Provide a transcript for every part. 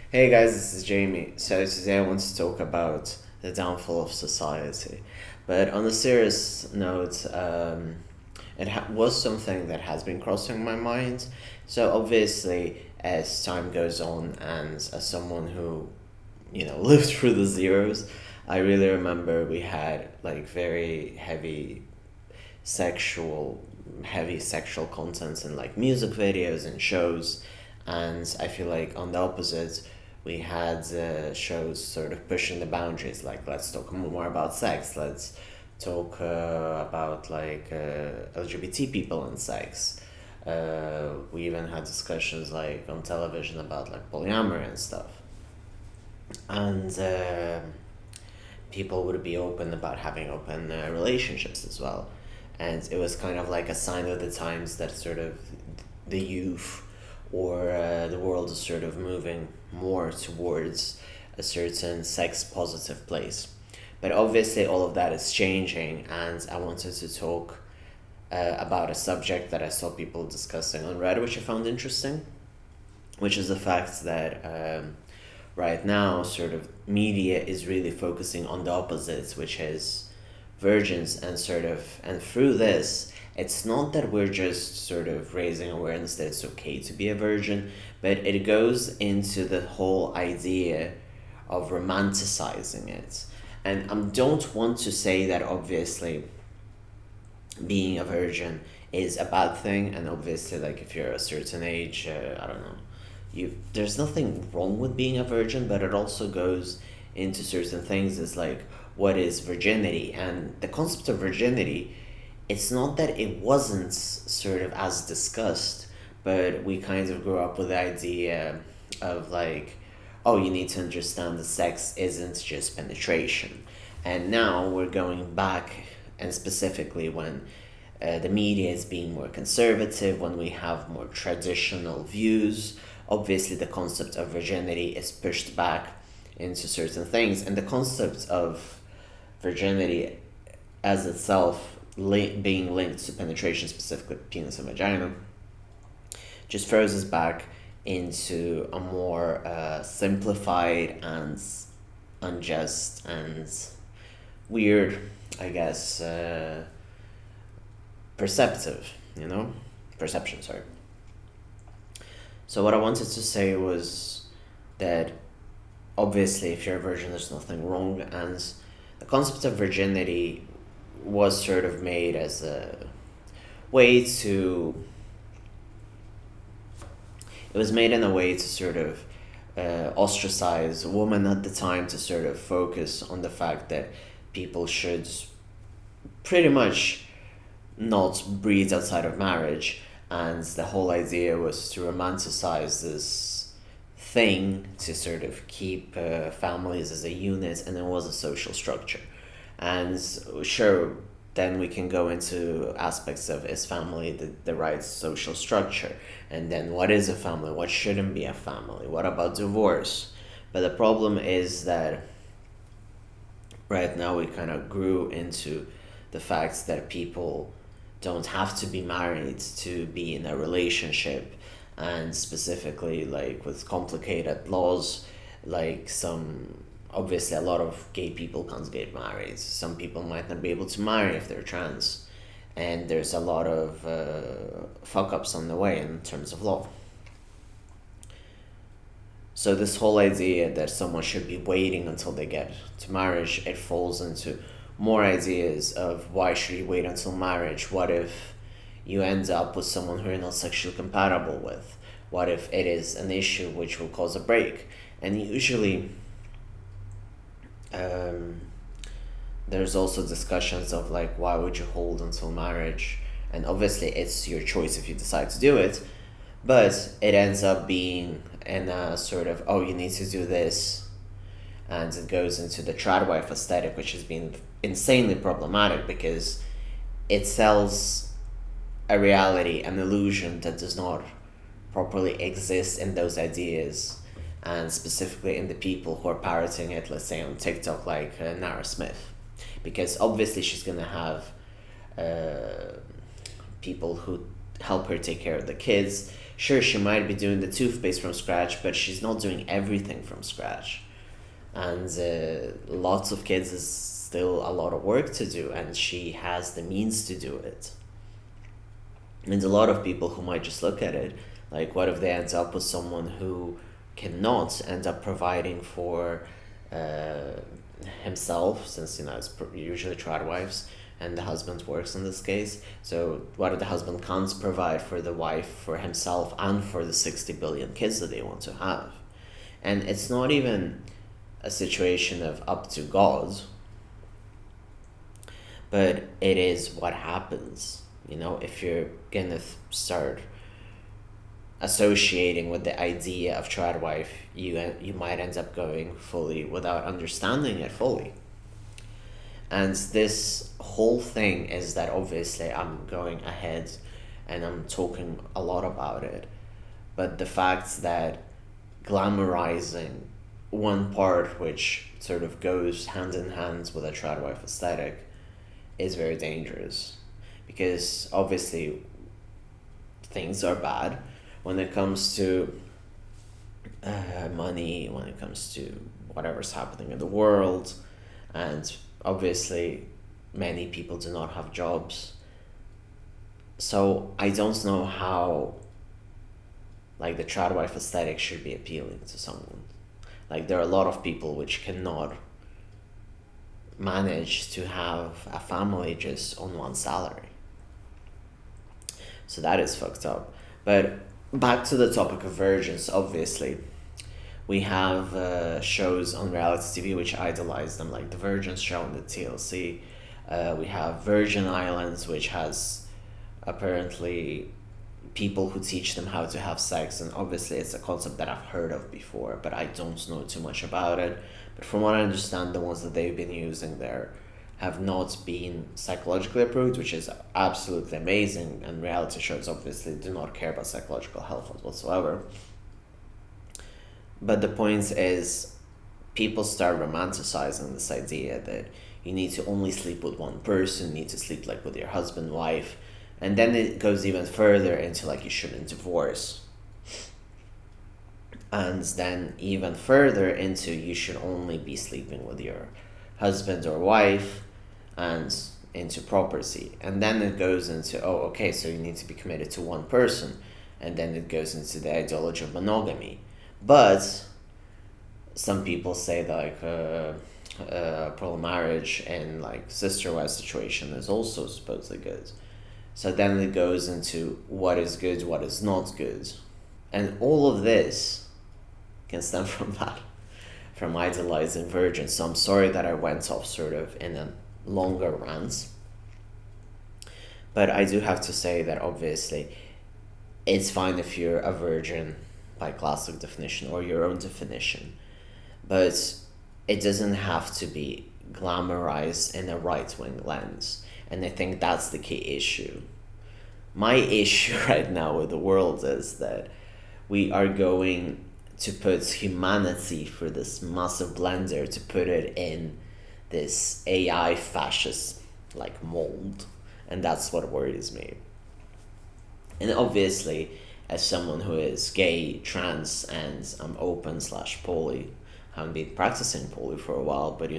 Hey guys, this is Jamie. So today I want to talk about the downfall of society. But on a serious note, was something that has been crossing my mind. So obviously, as time goes on, and as someone who, lived through the zeros, I really remember we had like very sexual, heavy sexual content in like music videos and shows, and I feel like on the opposite, we had shows sort of pushing the boundaries. Like, let's talk more about sex. Let's talk about like LGBT people and sex. We even had discussions like on television about like polyamory and stuff, and people would be open about having open relationships as well. And it was kind of like a sign of the times that sort of the youth or the world is sort of moving more towards a certain sex positive place. But obviously, all of that is changing, and I wanted to talk about a subject that I saw people discussing on Reddit, which I found interesting, which is the fact that right now, sort of media is really focusing on the opposites, which is virgins, and through this, it's not that we're just sort of raising awareness that it's okay to be a virgin, but it goes into the whole idea of romanticizing it. And I don't want to say that obviously being a virgin is a bad thing, and obviously, like if you're a certain age, I don't know, there's nothing wrong with being a virgin, but it also goes into certain things as like what is virginity, and the concept of virginity. It's not that it wasn't sort of as discussed, but we kind of grew up with the idea of like, oh, you need to understand that sex isn't just penetration. And now we're going back, and specifically when the media is being more conservative, when we have more traditional views, obviously the concept of virginity is pushed back into certain things. And the concept of virginity as itself being linked to penetration, specifically penis and vagina, just throws us back into a more simplified and unjust and weird, I guess, perceptive, perception, sorry. So what I wanted to say was that obviously if you're a virgin there's nothing wrong, and the concept of virginity was sort of made as a way to it was made in a way to sort of ostracize women at the time, to sort of focus on the fact that people should pretty much not breed outside of marriage, and the whole idea was to romanticize this thing to sort of keep families as a unit, and it was a social structure. And sure, then we can go into aspects of, is family the right social structure, and then what is a family, what shouldn't be a family, what about divorce. But the problem is that right now we kind of grew into the fact that people don't have to be married to be in a relationship, and specifically like with complicated laws, like some obviously a lot of gay people can't get married, some people might not be able to marry if they're trans, and there's a lot of fuck ups on the way in terms of law. So this whole idea that someone should be waiting until they get to marriage, it falls into more ideas of why should you wait until marriage? What if you end up with someone who you're not sexually compatible with? What if it is an issue which will cause a break? And usually, there's also discussions of like, why would you hold until marriage? And obviously, it's your choice if you decide to do it, but it ends up being in a sort of, oh, you need to do this, and it goes into the trad wife aesthetic, which has been insanely problematic because it sells a reality, an illusion that does not properly exist in those ideas, and specifically in the people who are parroting it, let's say on TikTok, like Nara Smith. Because obviously she's going to have people who help her take care of the kids, Sure, she might be doing the toothpaste from scratch, but she's not doing everything from scratch. And lots of kids is still a lot of work to do, and she has the means to do it. And a lot of people who might just look at it, like, what if they end up with someone who cannot end up providing for uh, himself, since it's usually trad wives, and the husband works in this case. So what if the husband can't provide for the wife, for himself, and for the 60 billion kids that they want to have? And it's not even a situation of up to God, but it is what happens. If you're gonna start associating with the idea of trad wife, you might end up going fully without understanding it fully. And this whole thing is that, obviously, I'm going ahead and I'm talking a lot about it, but the fact that glamorizing one part which sort of goes hand in hand with a trad wife aesthetic is very dangerous, because obviously things are bad when it comes to money, when it comes to whatever's happening in the world, and obviously many people do not have jobs. So I don't know how, like, the trad wife aesthetic should be appealing to someone. Like, there are a lot of people which cannot manage to have a family just on one salary. So that is fucked up. But back to the topic of virgins, obviously. We have shows on reality TV which idolize them, like the Virgin show on the TLC. We have Virgin Islands, which has apparently people who teach them how to have sex, and obviously it's a concept that I've heard of before, but I don't know too much about it. But from what I understand, the ones that they've been using there have not been psychologically approved, which is absolutely amazing, and reality shows obviously do not care about psychological health whatsoever. But the point is, people start romanticizing this idea that you need to only sleep with one person, you need to sleep like with your husband, wife, and then it goes even further into, like, you shouldn't divorce. And then even further into, you should only be sleeping with your husband or wife, and into property. And then it goes into, oh, okay, so you need to be committed to one person. And then it goes into the ideology of monogamy. But some people say that, like, pro-marriage and, like, sister-wife situation is also supposedly good. So then it goes into what is good, what is not good. And all of this can stem from that, from idolizing virgins. So I'm sorry that I went off sort of in a longer rant. But I do have to say that, obviously, it's fine if you're a virgin by classic definition or your own definition. But it doesn't have to be glamorized in a right-wing lens. And I think that's the key issue. My issue right now with the world is that we are going to put humanity for this massive blender, to put it in this AI fascist, like, mold. And that's what worries me. And obviously, as someone who is gay, trans, and I'm open/poly, haven't been practicing poly for a while, but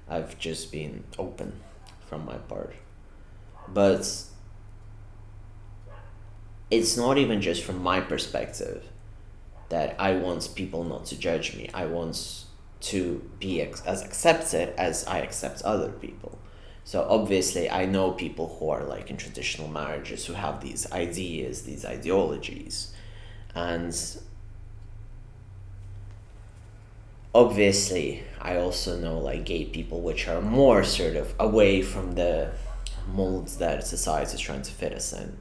I've just been open from my part. But it's not even just from my perspective that I want people not to judge me. I want to be as accepted as I accept other people. So obviously I know people who are, like, in traditional marriages, who have these ideas, these ideologies. And obviously I also know, like, gay people which are more sort of away from the molds that society is trying to fit us in.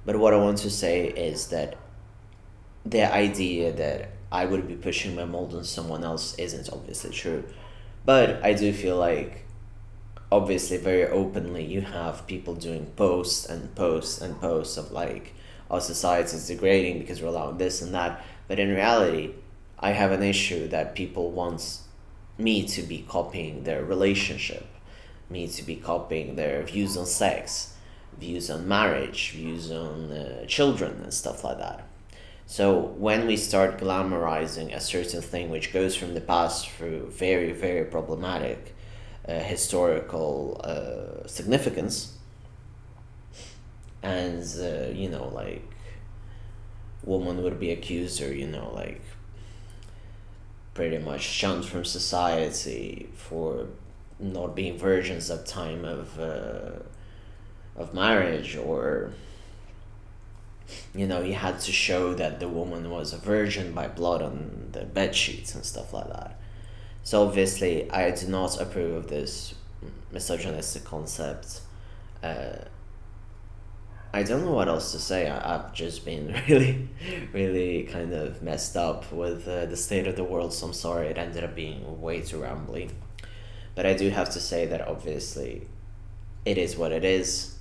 But what I want to say is that the idea that I would be pushing my mold on someone else isn't obviously true. But I do feel like, obviously, very openly, you have people doing posts and posts and posts of, like, our society is degrading because we're allowing this and that. But in reality, I have an issue that people want me to be copying their relationship, me to be copying their views on sex. views on marriage, views on children, and stuff like that. So when we start glamorizing a certain thing which goes from the past through very, very problematic historical significance, and like woman would be accused, or like pretty much shunned from society for not being virgins at time of marriage, or you had to show that the woman was a virgin by blood on the bed sheets and stuff like that. So obviously I do not approve of this misogynistic concept. I don't know what else to say. I've just been really, really kind of messed up with the state of the world, so I'm sorry it ended up being way too rambly. But I do have to say that obviously it is what it is.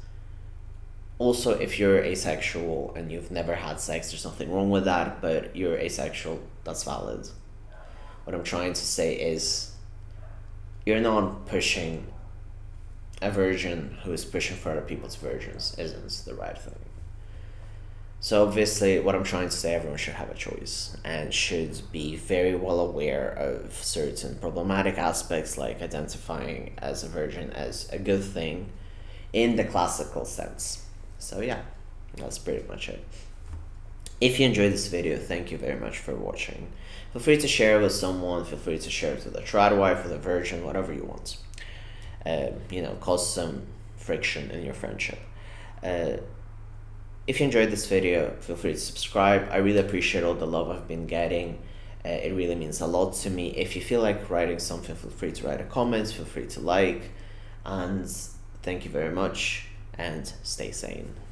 Also, if you're asexual and you've never had sex, there's nothing wrong with that, but you're asexual, that's valid. What I'm trying to say is you're not pushing a virgin who is pushing for other people's virgins isn't the right thing. So obviously what I'm trying to say, everyone should have a choice and should be very well aware of certain problematic aspects, like identifying as a virgin as a good thing in the classical sense. So yeah, that's pretty much it. If you enjoyed this video, thank you very much for watching. Feel free to share it with someone, feel free to share it with a trad wife, with a virgin, whatever you want. Cause some friction in your friendship. If you enjoyed this video, feel free to subscribe. I really appreciate all the love I've been getting. It really means a lot to me. If you feel like writing something, feel free to write a comment, feel free to like, and thank you very much, and stay sane.